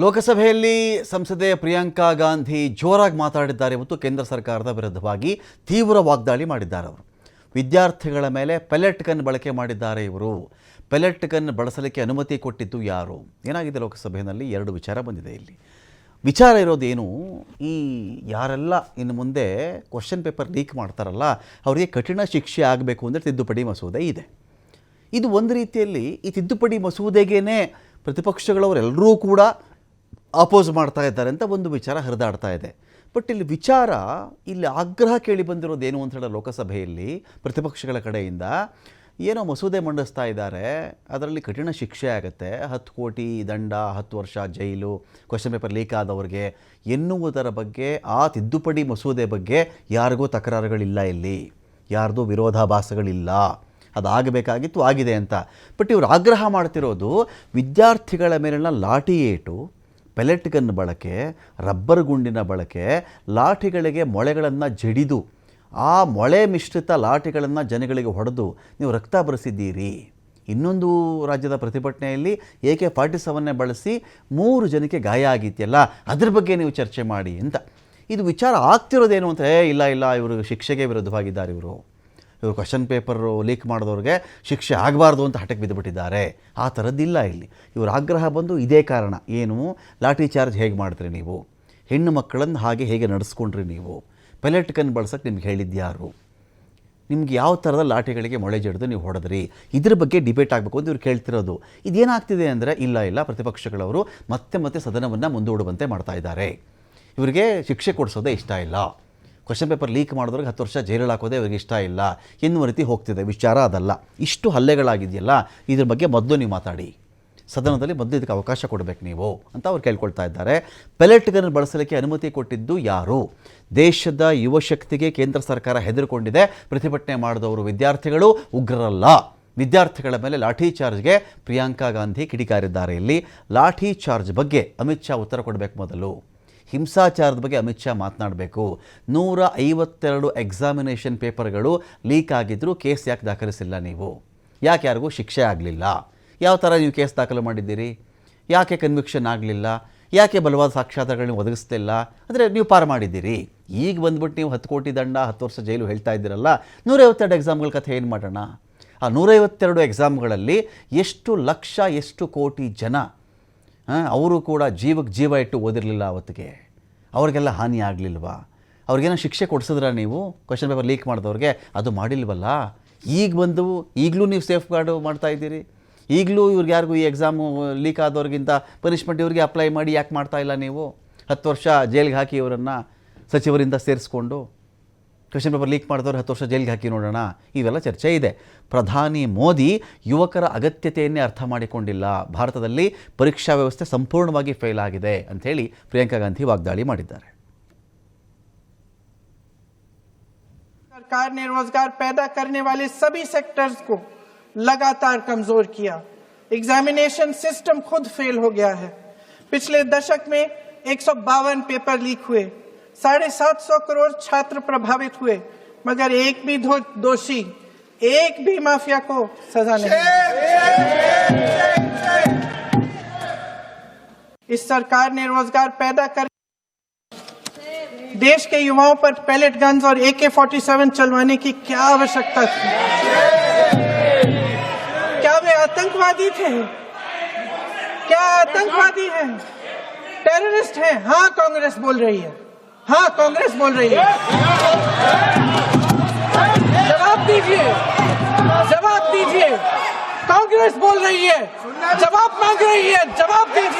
ಲೋಕಸಭೆಯಲ್ಲಿ ಸಂಸದೆ ಪ್ರಿಯಾಂಕಾ ಗಾಂಧಿ ಜೋರಾಗಿ ಮಾತಾಡಿದ್ದಾರೆ ಮತ್ತು ಕೇಂದ್ರ ಸರ್ಕಾರದ ವಿರುದ್ಧವಾಗಿ ತೀವ್ರ ವಾಗ್ದಾಳಿ ಮಾಡಿದ್ದಾರೆ. ಅವರು ವಿದ್ಯಾರ್ಥಿಗಳ ಮೇಲೆ ಪೆಲೆಟ್ ಗನ್ ಬಳಕೆ ಮಾಡಿದ್ದಾರೆ. ಇವರು ಪೆಲೆಟ್ ಗನ್ ಬಳಸಲಿಕ್ಕೆ ಅನುಮತಿ ಕೊಟ್ಟಿದ್ದು ಯಾರು? ಏನಾಗಿದೆ ಲೋಕಸಭೆಯಲ್ಲಿ ಎರಡು ವಿಚಾರ ಬಂದಿದೆ. ಇಲ್ಲಿ ವಿಚಾರ ಇರೋದೇನು, ಈ ಯಾರೆಲ್ಲ ಇನ್ನು ಮುಂದೆ ಕ್ವಶನ್ ಪೇಪರ್ ಲೀಕ್ ಮಾಡ್ತಾರಲ್ಲ ಅವರಿಗೆ ಕಠಿಣ ಶಿಕ್ಷೆ ಆಗಬೇಕು ಅಂದರೆ ತಿದ್ದುಪಡಿ ಮಸೂದೆ ಇದೆ. ಇದು ಒಂದು ರೀತಿಯಲ್ಲಿ ಈ ತಿದ್ದುಪಡಿ ಮಸೂದೆಗೇ ಪ್ರತಿಪಕ್ಷಗಳವರೆಲ್ಲರೂ ಕೂಡ ಅಪೋಸ್ ಮಾಡ್ತಾ ಇದ್ದಾರೆ ಅಂತ ಒಂದು ವಿಚಾರ ಹರಿದಾಡ್ತಾ ಇದೆ. ಬಟ್ ಇಲ್ಲಿ ಆಗ್ರಹ ಕೇಳಿ ಬಂದಿರೋದೇನು ಅಂತ ಹೇಳೋ ಲೋಕಸಭೆಯಲ್ಲಿ ಪ್ರತಿಪಕ್ಷಗಳ ಕಡೆಯಿಂದ ಏನೋ ಮಸೂದೆ ಮಂಡಿಸ್ತಾ ಇದ್ದಾರೆ, ಅದರಲ್ಲಿ ಕಠಿಣ ಶಿಕ್ಷೆ ಆಗುತ್ತೆ, 10 ಕೋಟಿ ದಂಡ, 10 ವರ್ಷ ಜೈಲು, ಕ್ವಶನ್ ಪೇಪರ್ ಲೀಕ್ ಆದವ್ರಿಗೆ ಎನ್ನುವುದರ ಬಗ್ಗೆ, ಆ ತಿದ್ದುಪಡಿ ಮಸೂದೆ ಬಗ್ಗೆ ಯಾರಿಗೂ ತಕರಾರುಗಳಿಲ್ಲ, ಇಲ್ಲಿ ಯಾರ್ದು ವಿರೋಧಾಭಾಸಗಳಿಲ್ಲ. ಅದಾಗಬೇಕಾಗಿತ್ತು, ಆಗಿದೆ ಅಂತ. ಬಟ್ ಇವರು ಆಗ್ರಹ ಮಾಡ್ತಿರೋದು ವಿದ್ಯಾರ್ಥಿಗಳ ಮೇಲಿನ ಲಾಠಿ ಏಟು, ಪೆಲೆಟ್ ಗನ್ ಬಳಕೆ, ರಬ್ಬರ್ ಗುಂಡಿನ ಬಳಕೆ, ಲಾಠಿಗಳಿಗೆ ಮೊಳೆಗಳನ್ನು ಜಡಿದು ಆ ಮೊಳೆ ಮಿಶ್ರಿತ ಲಾಠಿಗಳನ್ನು ಜನಗಳಿಗೆ ಹೊಡೆದು ನೀವು ರಕ್ತ ಬರೆಸಿದ್ದೀರಿ. ಇನ್ನೊಂದು ರಾಜ್ಯದ ಪ್ರತಿಭಟನೆಯಲ್ಲಿ AK-47 ಬಳಸಿ 3 ಜನಕ್ಕೆ ಗಾಯ ಆಗಿದೆಯಲ್ಲ, ಅದ್ರ ಬಗ್ಗೆ ನೀವು ಚರ್ಚೆ ಮಾಡಿ ಅಂತ. ಇದು ವಿಚಾರ ಆಗ್ತಿರೋದೇನು ಅಂತ, ಇಲ್ಲ ಇವರು ಶಿಕ್ಷೆಗೆ ವಿರುದ್ಧವಾಗಿದ್ದಾರೆ. ಇವರು ಕ್ವಶನ್ ಪೇಪರು ಲೀಕ್ ಮಾಡಿದವ್ರಿಗೆ ಶಿಕ್ಷೆ ಆಗಬಾರ್ದು ಅಂತ ಹಠಕ್ಕೆ ಬಿದ್ದುಬಿಟ್ಟಿದ್ದಾರೆ. ಆ ಥರದ್ದಿಲ್ಲ ಇಲ್ಲಿ. ಇವ್ರ ಆಗ್ರಹ ಬಂದು ಇದೇ ಕಾರಣ. ಏನು, ಲಾಠಿ ಚಾರ್ಜ್ ಹೇಗೆ ಮಾಡ್ತೀರಿ ನೀವು, ಹೆಣ್ಣು ಮಕ್ಕಳನ್ನು ಹೇಗೆ ನಡೆಸ್ಕೊಂಡ್ರಿ ನೀವು, ಪೆಲೆಟ್ ಗನ್ ಬಳಸೋಕ್ಕೆ ನಿಮ್ಗೆ ಹೇಳಿದ್ಯಾರು, ನಿಮ್ಗೆ ಯಾವ ಥರದ ಲಾಠಿಗಳಿಗೆ ಮೊಳೆ ಜಡಿದು ನೀವು ಹೊಡೆದ್ರಿ, ಇದ್ರ ಬಗ್ಗೆ ಡಿಬೇಟ್ ಆಗಬೇಕು ಅಂತ ಇವ್ರು ಕೇಳ್ತಿರೋದು. ಇದೇನಾಗ್ತಿದೆ ಅಂದರೆ ಇಲ್ಲ ಪ್ರತಿಪಕ್ಷಗಳವರು ಮತ್ತೆ ಸದನವನ್ನು ಮುಂದೂಡುವಂತೆ ಮಾಡ್ತಾ ಇದ್ದಾರೆ. ಇವರಿಗೆ ಶಿಕ್ಷೆ ಕೊಡಿಸೋದೇ ಇಷ್ಟ ಇಲ್ಲ, ಕ್ವಶನ್ ಪೇಪರ್ ಲೀಕ್ ಮಾಡಿದ್ರಿಗೆ 10 ವರ್ಷ ಜೈಲಲ್ಲಿ ಹಾಕೋದೇ ಅವ್ರಿಗೆ ಇಷ್ಟ ಇಲ್ಲ ಎನ್ನುವ ರೀತಿ ಹೋಗ್ತಿದೆ. ವಿಚಾರ ಅದಲ್ಲ. ಇಷ್ಟು ಹಲ್ಲೆಗಳಾಗಿದೆಯಲ್ಲ, ಇದ್ರ ಬಗ್ಗೆ ಮೊದಲು ನೀವು ಮಾತಾಡಿ, ಸದನದಲ್ಲಿ ಮೊದಲು ಇದಕ್ಕೆ ಅವಕಾಶ ಕೊಡಬೇಕು ನೀವು ಅಂತ ಅವ್ರು ಕೇಳ್ಕೊಳ್ತಾ ಇದ್ದಾರೆ. ಪೆಲೆಟ್ ಗನ್ ಬಳಸಲಿಕ್ಕೆ ಅನುಮತಿ ಕೊಟ್ಟಿದ್ದು ಯಾರು? ದೇಶದ ಯುವ ಶಕ್ತಿಗೆ ಕೇಂದ್ರ ಸರ್ಕಾರ ಹೆದರಿಕೊಂಡಿದೆ. ಪ್ರತಿಭಟನೆ ಮಾಡಿದವರು ವಿದ್ಯಾರ್ಥಿಗಳು, ಉಗ್ರರಲ್ಲ. ವಿದ್ಯಾರ್ಥಿಗಳ ಮೇಲೆ ಲಾಠಿ ಚಾರ್ಜ್ಗೆ ಪ್ರಿಯಾಂಕಾ ಗಾಂಧಿ ಕಿಡಿಕಾರಿದ್ದಾರೆ. ಇಲ್ಲಿ ಲಾಠಿ ಚಾರ್ಜ್ ಬಗ್ಗೆ ಅಮಿತ್ ಶಾ ಉತ್ತರ ಕೊಡಬೇಕು. ಮೊದಲು ಹಿಂಸಾಚಾರದ ಬಗ್ಗೆ ಅಮಿತ್ ಶಾ ಮಾತನಾಡಬೇಕು. 152 ಎಕ್ಸಾಮಿನೇಷನ್ ಪೇಪರ್ಗಳು ಲೀಕ್ ಆಗಿದ್ದರೂ ಕೇಸ್ ಯಾಕೆ ದಾಖಲಿಸಿಲ್ಲ ನೀವು? ಯಾಕೆ ಯಾರಿಗೂ ಶಿಕ್ಷೆ ಆಗಲಿಲ್ಲ? ಯಾವ ಥರ ನೀವು ಕೇಸ್ ದಾಖಲು ಮಾಡಿದ್ದೀರಿ? ಯಾಕೆ ಕನ್ವಿಕ್ಷನ್ ಆಗಲಿಲ್ಲ? ಯಾಕೆ ಬಲವಾದ ಸಾಕ್ಷ್ಯಾಧಾರಗಳನ್ನ ಒದಗಿಸ್ತಿಲ್ಲ? ಅಂದರೆ ನೀವು ಪಾರು ಮಾಡಿದ್ದೀರಿ. ಈಗ ಬಂದ್ಬಿಟ್ಟು ನೀವು 10 ಕೋಟಿ ದಂಡ, 10 ವರ್ಷ ಜೈಲು ಹೇಳ್ತಾ ಇದ್ದೀರಲ್ಲ, 152 ಎಕ್ಸಾಮ್ಗಳ ಕಥೆ ಏನು ಮಾಡೋಣ? ಆ 152 ಎಕ್ಸಾಮ್ಗಳಲ್ಲಿ ಎಷ್ಟು ಲಕ್ಷ, ಎಷ್ಟು ಕೋಟಿ ಜನ ಅವರು ಕೂಡ ಜೀವಕ್ಕೆ ಜೀವ ಇಟ್ಟು ಓದಿರಲಿಲ್ಲ. ಅವತ್ತಿಗೆ ಅವ್ರಿಗೆಲ್ಲ ಹಾನಿ ಆಗಲಿಲ್ವಾ? ಅವ್ರಿಗೇನೋ ಶಿಕ್ಷೆ ಕೊಡಿಸಿದ್ರ ನೀವು? ಕ್ವಶನ್ ಪೇಪರ್ ಲೀಕ್ ಮಾಡಿದವ್ರಿಗೆ ಅದು ಮಾಡಿಲ್ವಲ್ಲ. ಈಗ ಬಂದು ಈಗಲೂ ನೀವು ಸೇಫ್ ಗಾರ್ಡು ಮಾಡ್ತಾ ಇದ್ದೀರಿ. ಈಗಲೂ ಇವ್ರಿಗೆ ಯಾರಿಗೂ ಈ ಎಕ್ಸಾಮು ಲೀಕ್ ಆದವ್ರಿಗಿಂತ ಪನಿಷ್ಮೆಂಟ್ ಇವ್ರಿಗೆ ಅಪ್ಲೈ ಮಾಡಿ ಯಾಕೆ ಮಾಡ್ತಾ ಇಲ್ಲ ನೀವು? 10 ವರ್ಷ ಜೈಲಿಗೆ ಹಾಕಿ ಇವರನ್ನು ಸಚಿವರಿಂದ ಸೇರಿಸ್ಕೊಂಡು, ಕ್ವಶನ್ ಪೇಪರ್ ಲೀಕ್ ಮಾಡಿದವ್ರು 10 ವರ್ಷ ಜೈಲಿಗೆ ಹಾಕಿ ನೋಡೋಣ. ಇವೆಲ್ಲ ಚರ್ಚೆ ಇದೆ. ಪ್ರಧಾನಿ ಮೋದಿ ಯುವಕರ ಅಗತ್ಯತೆಯನ್ನೇ ಅರ್ಥ ಮಾಡಿಕೊಂಡಿಲ್ಲ. ಭಾರತದಲ್ಲಿ ಪರೀಕ್ಷಾ ವ್ಯವಸ್ಥೆ ಸಂಪೂರ್ಣವಾಗಿ ಫೇಲ್ ಆಗಿದೆ ಅಂಥೇಳಿ ಪ್ರಿಯಾಂಕಾ ಗಾಂಧಿ ವಾಗ್ದಾಳಿ ಮಾಡಿದ್ದಾರೆ. सरकार ने रोजगार पैदा करने वाले सभी सेक्टर्स को लगातार कमजोर किया. एग्जामिनेशन सिस्टम खुद फेल हो गया है. पिछले दशक में 152 पेपर लीक हुए, 750 करोड़ छात्र प्रभावित हुए, मगर एक भी दोषी, एक भी माफिया को सजा नहीं. इस सरकार ने रोजगार पैदा कर देश के युवाओं पर पैलेट गन्स और AK-47 चलवाने की क्या आवश्यकता थी? क्या वे आतंकवादी थे? क्या आतंकवादी हैं? टेररिस्ट हैं? हाँ, कांग्रेस बोल रही है. हाँ, कांग्रेस बोल रही है. जवाब दीजिए. कांग्रेस बोल रही है, जवाब मांग रही है, जवाब दीजिए.